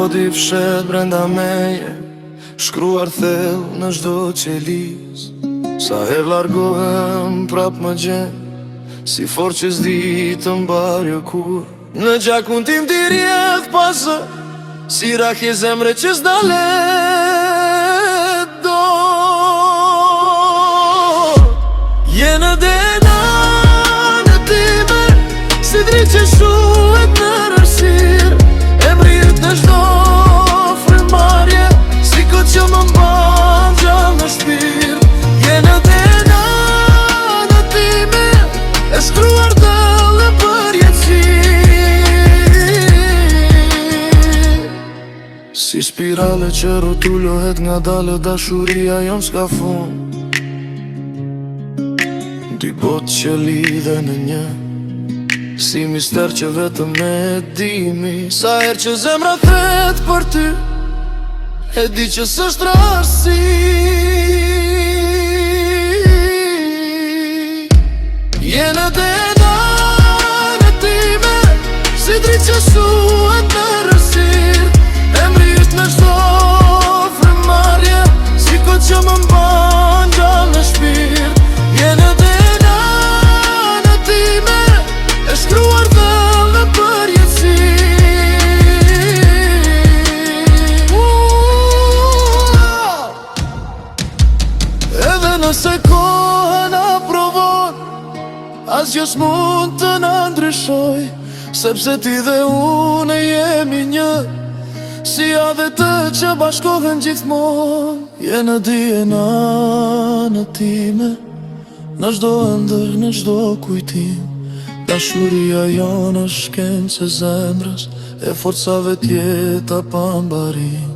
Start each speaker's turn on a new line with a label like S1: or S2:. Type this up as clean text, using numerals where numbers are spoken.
S1: kodi fshet brenda meje, shkruar thellë në çdo qeliz. Sa herë largohem prap më gjen, si fort që s'di të mbarjo kur. Në gjakun tim t'i rjedh pasë, si rakje zemre që s'dalet do. Je në DNA në time, si dritë që shuhet në rësir, e mrirët në çdo frëmarje, si kot që më mban gjallë në shpir. Je në DNA në time, e shkruar dëllë për jetësi, si spirale që rrotullohet nga dalë, dashuria jon s'ka fund. Dy botë që lidhen në një, si mister që vetëm e dimi. Sa herë që zemra thet për ty, e di që s'është rasti. Je në DNA në time, si dritë që shuhet në rësir, e mrirët në çdo frëmarje, si kot që më mban gjallë në shpirt. Je në DNA në time, e shkruar dëllë për jetësi. Edhe nëse koha na provon, asgjë s'mund të na ndryshoj, sepse ti dhe unë jemi një, si ja dhe të që bashkohen gjithmon. Je në DNA në time, në çdo ëndër, në çdo kujtim, dashuria jonë është shkencë e zemrës, e forcave t'jeta pa mbarim.